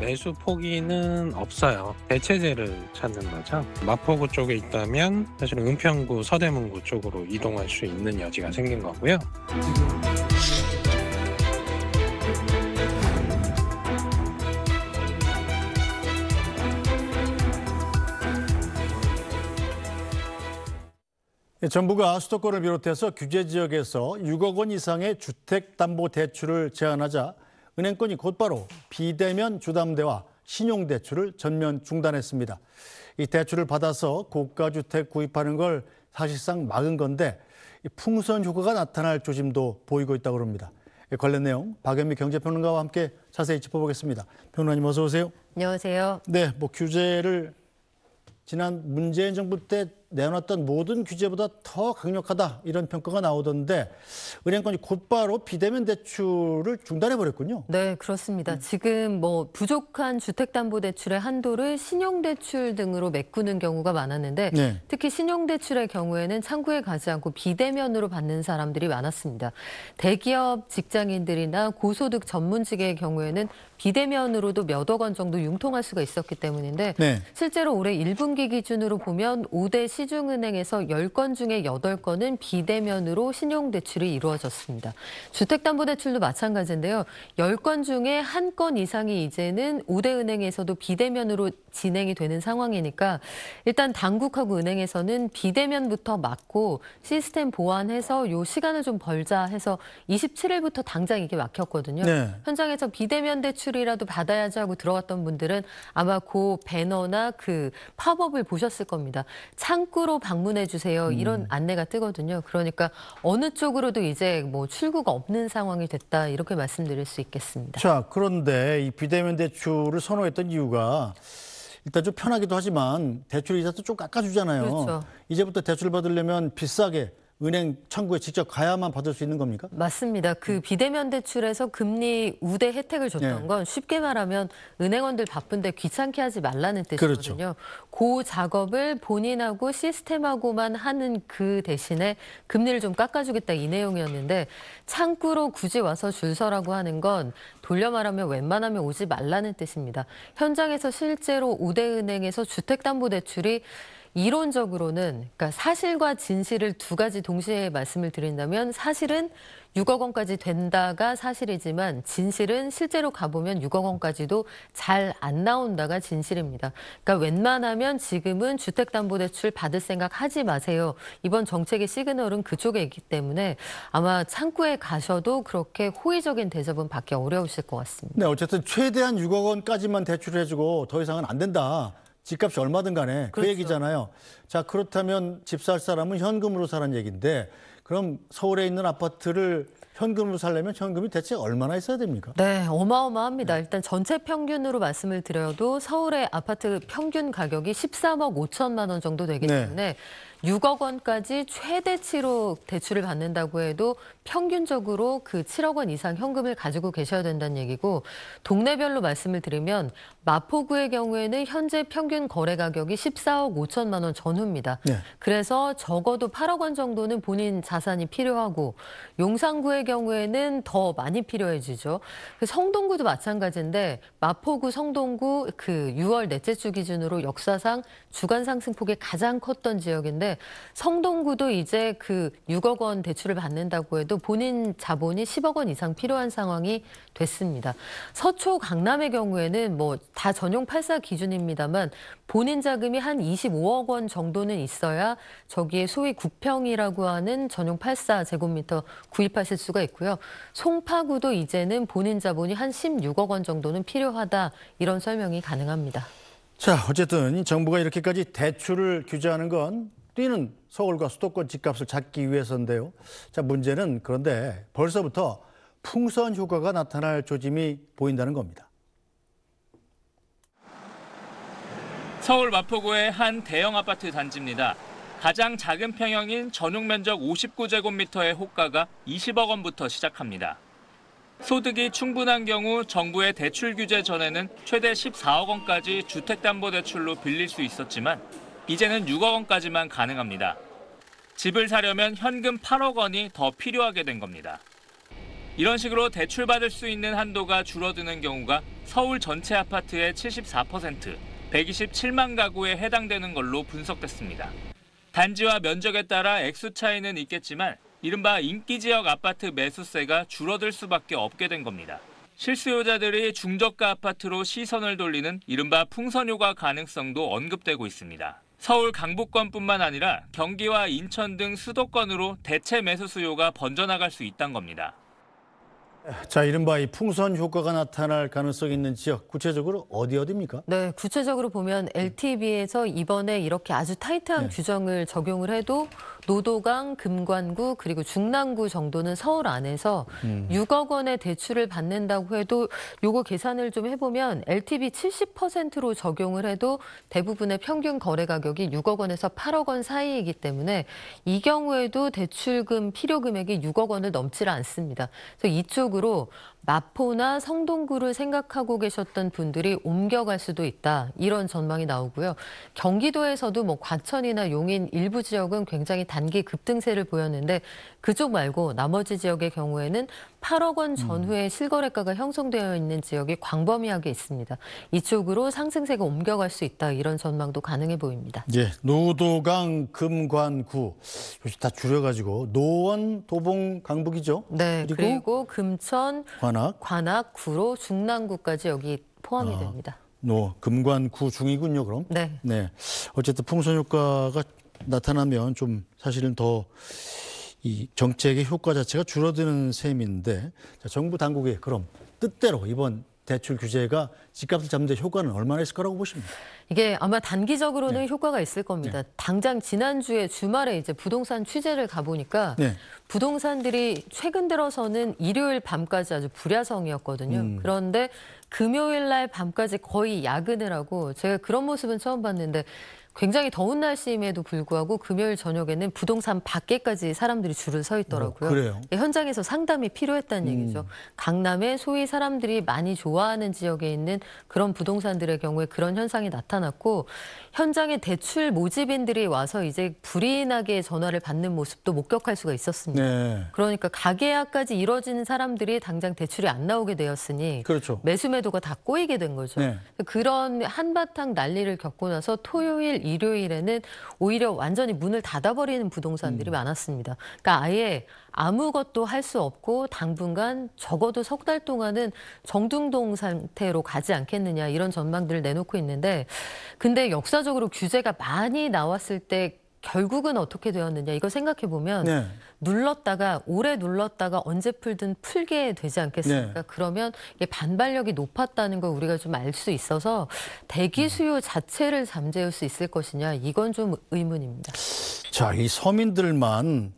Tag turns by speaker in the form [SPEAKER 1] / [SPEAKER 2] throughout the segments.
[SPEAKER 1] 매수 포기는 없어요. 대체제를 찾는 거죠. 마포구 쪽에 있다면 사실 은평구, 서대문구 쪽으로 이동할 수 있는 여지가 생긴 거고요.
[SPEAKER 2] 정부가 수도권을 비롯해서 규제 지역에서 6억 원 이상의 주택담보대출을 제한하자 은행권이 곧바로 비대면 주담대와 신용대출을 전면 중단했습니다. 이 대출을 받아서 고가주택 구입하는 걸 사실상 막은 건데 풍선 효과가 나타날 조짐도 보이고 있다고 합니다. 관련 내용 박연미 경제평론가와 함께 자세히 짚어보겠습니다. 평론가님 어서 오세요.
[SPEAKER 3] 안녕하세요.
[SPEAKER 2] 네, 규제를 지난 문재인 정부 때 내놨던 모든 규제보다 더 강력하다 이런 평가가 나오던데 은행권이 곧바로 비대면 대출을 중단해버렸군요.
[SPEAKER 3] 네, 그렇습니다. 지금 부족한 주택담보대출의 한도를 신용대출 등으로 메꾸는 경우가 많았는데
[SPEAKER 2] 네.
[SPEAKER 3] 특히 신용대출의 경우에는 창구에 가지 않고 비대면으로 받는 사람들이 많았습니다. 대기업 직장인들이나 고소득 전문직의 경우에는 비대면으로도 몇억 원 정도 융통할 수가 있었기 때문인데
[SPEAKER 2] 네.
[SPEAKER 3] 실제로 올해 1분기 기준으로 보면 5대 시중은행에서 10건 중에 8건은 비대면으로 신용대출이 이루어졌습니다. 주택담보대출도 마찬가지인데요. 10건 중에 1건 이상이 이제는 5대 은행에서도 비대면으로 진행이 되는 상황이니까 일단 당국하고 은행에서는 비대면부터 막고 시스템 보완해서 요 시간을 좀 벌자 해서 27일부터 당장 이게 막혔거든요.
[SPEAKER 2] 네.
[SPEAKER 3] 현장에서 비대면 대출이라도 받아야지 하고 들어갔던 분들은 아마 그 배너나 그 팝업을 보셨을 겁니다. 창구로 방문해 주세요. 이런 안내가 뜨거든요. 그러니까 어느 쪽으로도 이제 출구가 없는 상황이 됐다. 이렇게 말씀드릴 수 있겠습니다.
[SPEAKER 2] 자, 그런데 이 비대면 대출을 선호했던 이유가 일단 좀 편하기도 하지만 대출 이자도 좀 깎아주잖아요.
[SPEAKER 3] 그렇죠.
[SPEAKER 2] 이제부터 대출 받으려면 비싸게 은행 창구에 직접 가야만 받을 수 있는 겁니까?
[SPEAKER 3] 맞습니다. 그 비대면 대출에서 금리 우대 혜택을 줬던
[SPEAKER 2] 네.
[SPEAKER 3] 건 쉽게 말하면 은행원들 바쁜데 귀찮게 하지 말라는 뜻이거든요.
[SPEAKER 2] 그렇죠.
[SPEAKER 3] 그 작업을 본인하고 시스템하고만 하는 그 대신에 금리를 좀 깎아주겠다 이 내용이었는데 창구로 굳이 와서 줄 서라고 하는 건 돌려 말하면 웬만하면 오지 말라는 뜻입니다. 현장에서 실제로 5대 은행에서 주택담보대출이 이론적으로는 그러니까 사실과 진실을 두 가지 동시에 말씀을 드린다면 사실은 6억 원까지 된다가 사실이지만 진실은 실제로 가보면 6억 원까지도 잘 안 나온다가 진실입니다. 그러니까 웬만하면 지금은 주택담보대출 받을 생각 하지 마세요. 이번 정책의 시그널은 그쪽에 있기 때문에 아마 창구에 가셔도 그렇게 호의적인 대접은 받기 어려우실 것 같습니다.
[SPEAKER 2] 네, 어쨌든 최대한 6억 원까지만 대출해주고 더 이상은 안 된다. 집값이 얼마든 간에 그
[SPEAKER 3] 그렇죠.
[SPEAKER 2] 얘기잖아요. 자, 그렇다면 집 살 사람은 현금으로 사는 얘기인데 그럼 서울에 있는 아파트를 현금으로 살려면 현금이 대체 얼마나 있어야 됩니까?
[SPEAKER 3] 네, 어마어마합니다. 일단 전체 평균으로 말씀을 드려도 서울의 아파트 평균 가격이 13억 5천만 원 정도 되기 때문에 6억 원까지 최대치로 대출을 받는다고 해도 평균적으로 그 7억 원 이상 현금을 가지고 계셔야 된다는 얘기고 동네별로 말씀을 드리면 마포구의 경우에는 현재 평균 거래 가격이 14억 5천만 원 전후입니다.
[SPEAKER 2] 네.
[SPEAKER 3] 그래서 적어도 8억 원 정도는 본인 자산이 필요하고 용산구의 경우에는 더 많이 필요해지죠. 그 성동구도 마찬가지인데 마포구, 성동구 그 6월 넷째 주 기준으로 역사상 주간 상승폭이 가장 컸던 지역인데 성동구도 이제 그 6억 원 대출을 받는다고 해도 본인 자본이 10억 원 이상 필요한 상황이 됐습니다. 서초, 강남의 경우에는 다 전용 8사 기준입니다만 본인 자금이 한 25억 원 정도는 있어야 저기에 소위 국평이라고 하는 전용 8사 제곱미터 구입하실 수가 있고요. 송파구도 이제는 본인 자본이 한 16억 원 정도는 필요하다 이런 설명이 가능합니다.
[SPEAKER 2] 자, 어쨌든 정부가 이렇게까지 대출을 규제하는 건 뛰는 서울과 수도권 집값을 잡기 위해서인데요. 자, 문제는 그런데 벌써부터 풍선 효과가 나타날 조짐이 보인다는 겁니다.
[SPEAKER 4] 서울 마포구의 한 대형 아파트 단지입니다. 가장 작은 평형인 전용 면적 59제곱미터의 호가가 20억 원부터 시작합니다. 소득이 충분한 경우 정부의 대출 규제 전에는 최대 14억 원까지 주택담보대출로 빌릴 수 있었지만 이제는 6억 원까지만 가능합니다. 집을 사려면 현금 8억 원이 더 필요하게 된 겁니다. 이런 식으로 대출받을 수 있는 한도가 줄어드는 경우가 서울 전체 아파트의 74%, 127만 가구에 해당되는 걸로 분석됐습니다. 단지와 면적에 따라 액수 차이는 있겠지만 이른바 인기 지역 아파트 매수세가 줄어들 수밖에 없게 된 겁니다. 실수요자들이 중저가 아파트로 시선을 돌리는 이른바 풍선효과 가능성도 언급되고 있습니다. 서울 강북권뿐만 아니라 경기와 인천 등 수도권으로 대체 매수 수요가 번져나갈 수 있다는 겁니다.
[SPEAKER 2] 자, 이른바 이 풍선 효과가 나타날 가능성이 있는 지역, 구체적으로 어디입니까?
[SPEAKER 3] 네, 구체적으로 보면 LTV에서 이번에 이렇게 아주 타이트한 규정을 적용을 해도 노도강, 금관구, 그리고 중랑구 정도는 서울 안에서 6억 원의 대출을 받는다고 해도 요거 계산을 좀 해보면 LTV 70%로 적용을 해도 대부분의 평균 거래 가격이 6억 원에서 8억 원 사이이기 때문에 이 경우에도 대출금 필요 금액이 6억 원을 넘지를 않습니다. 그래서 이쪽으로 마포나 성동구를 생각하고 계셨던 분들이 옮겨갈 수도 있다. 이런 전망이 나오고요. 경기도에서도 뭐 과천이나 용인 일부 지역은 굉장히 단기 급등세를 보였는데 그쪽 말고 나머지 지역의 경우에는 8억 원 전후에 실거래가가 형성되어 있는 지역이 광범위하게 있습니다. 이쪽으로 상승세가 옮겨갈 수 있다. 이런 전망도 가능해 보입니다.
[SPEAKER 2] 예, 노도강, 금관구, 요즘 다 줄여가지고 노원, 도봉, 강북이죠.
[SPEAKER 3] 네, 그리고 금천, 관악, 구로, 중랑구까지 여기 포함이 됩니다.
[SPEAKER 2] 금관구 중이군요, 그럼.
[SPEAKER 3] 네.
[SPEAKER 2] 네. 어쨌든 풍선 효과가 나타나면 좀 사실은 더 이 정책의 효과 자체가 줄어드는 셈인데, 자, 정부 당국의 그럼 뜻대로 이번 대출 규제가 집값을 잡는 데 효과는 얼마나 있을 거라고 보십니까?
[SPEAKER 3] 이게 아마 단기적으로는 효과가 있을 겁니다. 당장 지난주에 주말에 이제 부동산 취재를 가보니까 부동산들이 최근 들어서는 일요일 밤까지 아주 불야성이었거든요. 그런데 금요일 날 밤까지 거의 야근을 하고 제가 그런 모습은 처음 봤는데 굉장히 더운 날씨임에도 불구하고 금요일 저녁에는 부동산 밖에까지 사람들이 줄을 서 있더라고요.
[SPEAKER 2] 그래요?
[SPEAKER 3] 현장에서 상담이 필요했다는 얘기죠. 강남에 소위 사람들이 많이 좋아하는 지역에 있는 그런 부동산들의 경우에 그런 현상이 나타났고 현장에 대출 모집인들이 와서 이제 불이 나게 전화를 받는 모습도 목격할 수가 있었습니다.
[SPEAKER 2] 네.
[SPEAKER 3] 그러니까 가계약까지 이뤄지는 사람들이 당장 대출이 안 나오게 되었으니
[SPEAKER 2] 그렇죠.
[SPEAKER 3] 매수 매도가 다 꼬이게 된 거죠.
[SPEAKER 2] 네.
[SPEAKER 3] 그런 한바탕 난리를 겪고 나서 토요일, 일요일에는 오히려 완전히 문을 닫아버리는 부동산들이 많았습니다. 그러니까 아예 아무것도 할 수 없고 당분간 적어도 석 달 동안은 정중동 상태로 가지 않겠느냐 이런 전망들을 내놓고 있는데 근데 역사적으로 규제가 많이 나왔을 때 결국은 어떻게 되었느냐 이거 생각해 보면 눌렀다가 오래 눌렀다가 언제 풀든 풀게 되지 않겠습니까? 그러면 이게 반발력이 높았다는 걸 우리가 좀 알 수 있어서 대기 수요 자체를 잠재울 수 있을 것이냐 이건 좀 의문입니다.
[SPEAKER 2] 자, 이 서민들만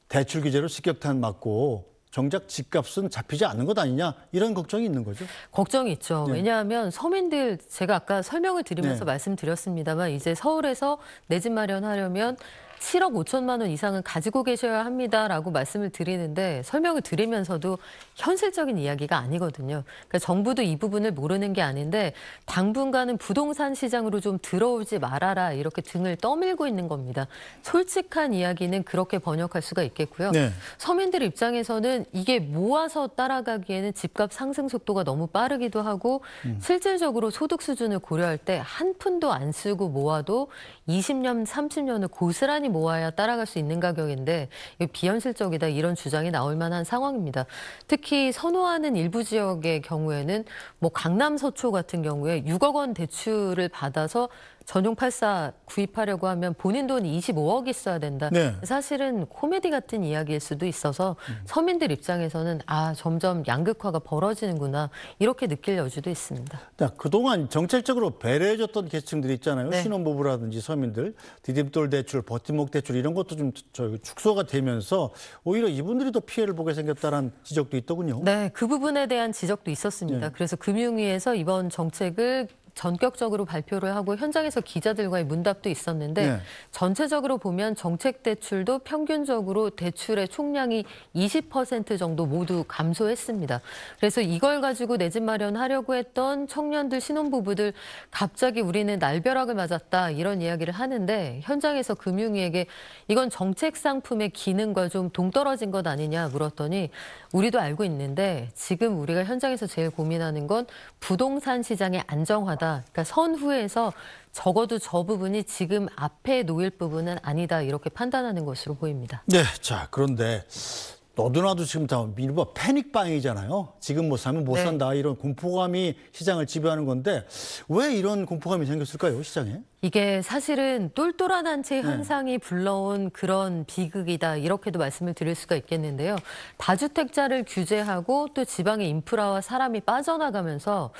[SPEAKER 2] 대출 규제로 직격탄 맞고 정작 집값은 잡히지 않는 것 아니냐 이런 걱정이 있는 거죠?
[SPEAKER 3] 걱정이 있죠. 왜냐하면 서민들 제가 아까 설명을 드리면서 말씀드렸습니다만 이제 서울에서 내 집 마련하려면 7억 5천만 원 이상은 가지고 계셔야 합니다라고 말씀을 드리는데 설명을 드리면서도 현실적인 이야기가 아니거든요. 그러니까 정부도 이 부분을 모르는 게 아닌데 당분간은 부동산 시장으로 좀 들어오지 말아라 이렇게 등을 떠밀고 있는 겁니다. 솔직한 이야기는 그렇게 번역할 수가 있겠고요. 서민들 입장에서는 이게 모아서 따라가기에는 집값 상승 속도가 너무 빠르기도 하고 실질적으로 소득 수준을 고려할 때 한 푼도 안 쓰고 모아도 20년, 30년을 고스란히 모아야 따라갈 수 있는 가격인데 비현실적이다 이런 주장이 나올 만한 상황입니다. 특히 선호하는 일부 지역의 경우에는 뭐 강남 서초 같은 경우에 6억 원 대출을 받아서 전용 84 구입하려고 하면 본인 돈이 25억 있어야 된다. 사실은 코미디 같은 이야기일 수도 있어서 서민들 입장에서는 아 점점 양극화가 벌어지는구나 이렇게 느낄 여지도 있습니다.
[SPEAKER 2] 그동안 정책적으로 배려해줬던 계층들이 있잖아요. 신혼부부라든지 서민들, 디딤돌 대출, 버팀목 대출 이런 것도 좀 축소가 되면서 오히려 이분들이 더 피해를 보게 생겼다는 지적도 있더군요.
[SPEAKER 3] 네, 그 부분에 대한 지적도 있었습니다. 그래서 금융위에서 이번 정책을 전격적으로 발표를 하고 현장에서 기자들과의 문답도 있었는데
[SPEAKER 2] 네.
[SPEAKER 3] 전체적으로 보면 정책 대출도 평균적으로 대출의 총량이 20% 정도 모두 감소했습니다. 그래서 이걸 가지고 내 집 마련하려고 했던 청년들, 신혼부부들 갑자기 우리는 날벼락을 맞았다 이런 이야기를 하는데 현장에서 금융위에게 이건 정책 상품의 기능과 좀 동떨어진 것 아니냐 물었더니 우리도 알고 있는데 지금 우리가 현장에서 제일 고민하는 건 부동산 시장의 안정화다. 그러니까 선후에서 적어도 저 부분이 지금 앞에 놓일 부분은 아니다. 이렇게 판단하는 것으로 보입니다.
[SPEAKER 2] 네, 자 그런데 너도나도 지금 다 밀바 패닉방이잖아요. 지금 못 사면 못
[SPEAKER 3] 네.
[SPEAKER 2] 산다 이런 공포감이 시장을 지배하는 건데 왜 이런 공포감이 생겼을까요, 시장에?
[SPEAKER 3] 이게 사실은 똘똘한 한 채 현상이 불러온 그런 비극이다. 이렇게도 말씀을 드릴 수가 있겠는데요. 다주택자를 규제하고 또 지방의 인프라와 사람이 빠져나가면서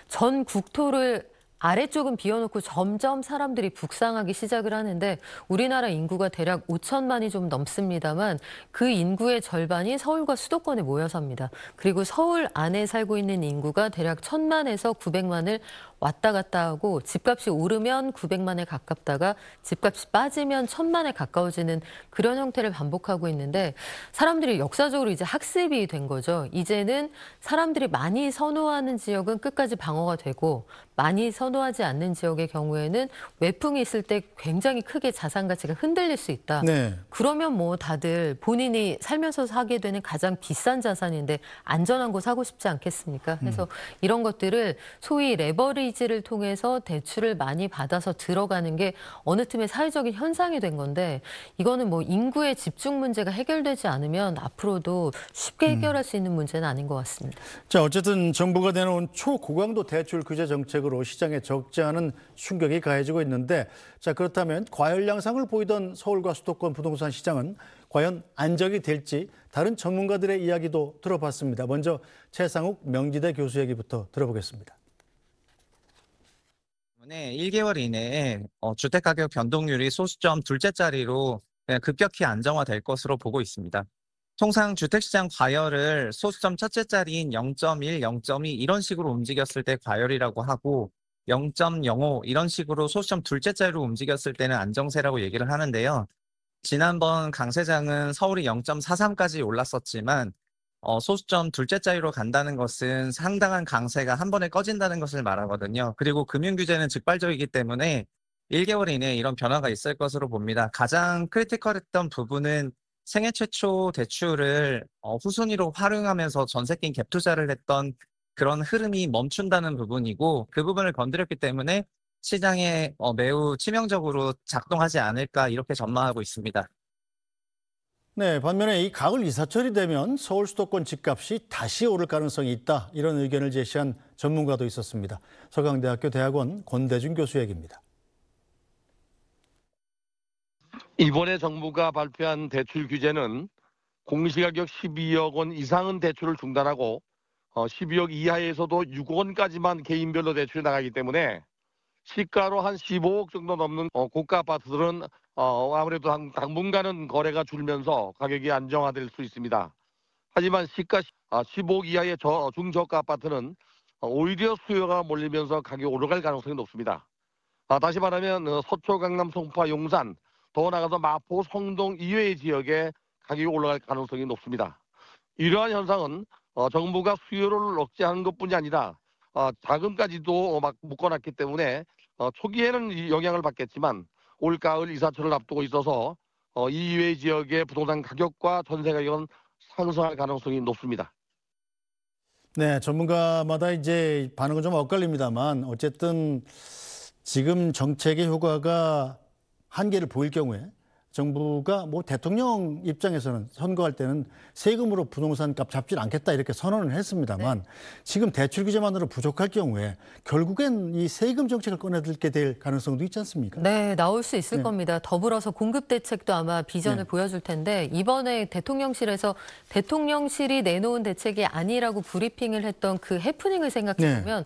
[SPEAKER 3] 전 국토를 아래쪽은 비워놓고 점점 사람들이 북상하기 시작을 하는데 우리나라 인구가 대략 5천만이 좀 넘습니다만 그 인구의 절반이 서울과 수도권에 모여 삽니다. 그리고 서울 안에 살고 있는 인구가 대략 1,000만에서 900만을 왔다 갔다 하고 집값이 오르면 900만에 가깝다가 집값이 빠지면 1,000만에 가까워지는 그런 형태를 반복하고 있는데 사람들이 역사적으로 이제 학습이 된 거죠. 이제는 사람들이 많이 선호하는 지역은 끝까지 방어가 되고 많이 선호하지 않는 지역의 경우에는 외풍이 있을 때 굉장히 크게 자산 가치가 흔들릴 수 있다.
[SPEAKER 2] 네.
[SPEAKER 3] 그러면 뭐 다들 본인이 살면서 사게 되는 가장 비싼 자산인데 안전한 거 사고 싶지 않겠습니까? 그래서 이런 것들을 소위 레버리지를 통해서 대출을 많이 받아서 들어가는 게 어느 틈에 사회적인 현상이 된 건데 이거는 뭐 인구의 집중 문제가 해결되지 않으면 앞으로도 쉽게 해결할 수 있는 문제는 아닌 것 같습니다.
[SPEAKER 2] 자, 어쨌든 정부가 내놓은 초고강도 대출 규제 정책으로 시장에 적지 않은 충격이 가해지고 있는데 자, 그렇다면 과열 양상을 보이던 서울과 수도권 부동산 시장은 과연 안정이 될지 다른 전문가들의 이야기도 들어봤습니다. 먼저 최상욱 명지대 교수 얘기부터 들어보겠습니다.
[SPEAKER 5] 1개월 이내에 주택가격 변동률이 소수점 둘째 자리로 그냥 급격히 안정화될 것으로 보고 있습니다. 통상 주택시장 과열을 소수점 첫째 자리인 0.1, 0.2 이런 식으로 움직였을 때 과열이라고 하고 0.05 이런 식으로 소수점 둘째 자리로 움직였을 때는 안정세라고 얘기를 하는데요. 지난번 강세장은 서울이 0.43까지 올랐었지만 소수점 둘째 자리로 간다는 것은 상당한 강세가 한 번에 꺼진다는 것을 말하거든요. 그리고 금융규제는 즉발적이기 때문에 1개월 이내에 이런 변화가 있을 것으로 봅니다. 가장 크리티컬했던 부분은 생애 최초 대출을 후순위로 활용하면서 전세 끼인 갭 투자를 했던 그런 흐름이 멈춘다는 부분이고 그 부분을 건드렸기 때문에 시장에 매우 치명적으로 작동하지 않을까 이렇게 전망하고 있습니다.
[SPEAKER 2] 네, 반면에 이 가을 이사철이 되면 서울 수도권 집값이 다시 오를 가능성이 있다. 이런 의견을 제시한 전문가도 있었습니다. 서강대학교 대학원 권대중 교수 얘기입니다.
[SPEAKER 6] 이번에 정부가 발표한 대출 규제는 공시가격 12억 원 이상은 대출을 중단하고 12억 이하에서도 6억 원까지만 개인별로 대출이 나가기 때문에 시가로 한 15억 정도 넘는 고가 아파트들은 아무래도 당분간은 거래가 줄면서 가격이 안정화될 수 있습니다. 하지만 시가 15억 이하의 중저가 아파트는 오히려 수요가 몰리면서 가격이 오르갈 가능성이 높습니다. 다시 말하면 서초, 강남, 송파, 용산, 더 나아가서 마포, 성동 이외의 지역에 가격이 올라갈 가능성이 높습니다. 이러한 현상은 정부가 수요를 억제하는 것뿐이 아니라 자금까지도 막 묶어놨기 때문에 초기에는 이 영향을 받겠지만 올 가을 이사철을 앞두고 있어서 이 이외의 지역의 부동산 가격과 전세 가격은 상승할 가능성이 높습니다.
[SPEAKER 2] 네, 전문가마다 이제 반응은 좀 엇갈립니다만 어쨌든 지금 정책의 효과가 한계를 보일 경우에 정부가 뭐 대통령 입장에서는 선거할 때는 세금으로 부동산 값 잡지 않겠다 이렇게 선언을 했습니다만 지금 대출 규제만으로 부족할 경우에 결국엔 이 세금 정책을 꺼내들게 될 가능성도 있지 않습니까?
[SPEAKER 3] 네, 나올 수 있을 겁니다. 더불어서 공급 대책도 아마 비전을 보여줄 텐데 이번에 대통령실에서 대통령실이 내놓은 대책이 아니라고 브리핑을 했던 그 해프닝을 생각해 보면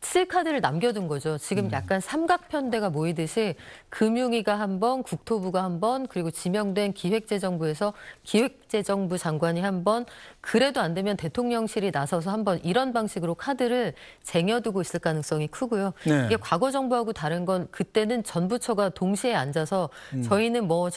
[SPEAKER 3] 실카드를 남겨둔 거죠. 지금 약간 삼각편대가 모이듯이 금융위가 한 번, 국토부가 한 번, 그리고 지명된 기획재정부에서 기획재정부 장관이 한 번, 그래도 안 되면 대통령실이 나서서 한 번 이런 방식으로 카드를 쟁여두고 있을 가능성이 크고요.
[SPEAKER 2] 네.
[SPEAKER 3] 이게 과거 정부하고 다른 건 그때는 전 부처가 동시에 앉아서 저희는 뭐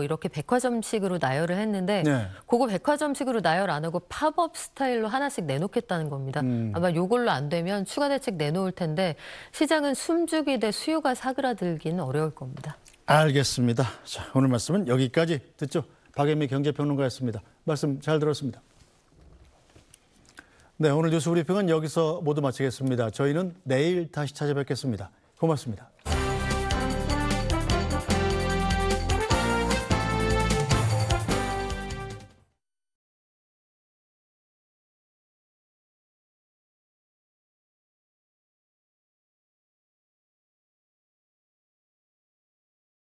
[SPEAKER 3] 이렇게 백화점식으로 나열을 했는데
[SPEAKER 2] 네.
[SPEAKER 3] 그거 백화점식으로 나열 안 하고 팝업 스타일로 하나씩 내놓겠다는 겁니다. 아마 요걸로 안 되면 추가 대책 내놓을 텐데 시장은 숨죽이 돼 수요가 사그라들기는 어려울 겁니다.
[SPEAKER 2] 알겠습니다. 자, 오늘 말씀은 여기까지 듣죠. 박연미 경제평론가였습니다. 말씀 잘 들었습니다. 네, 오늘 뉴스 브리핑은 여기서 모두 마치겠습니다. 저희는 내일 다시 찾아뵙겠습니다. 고맙습니다.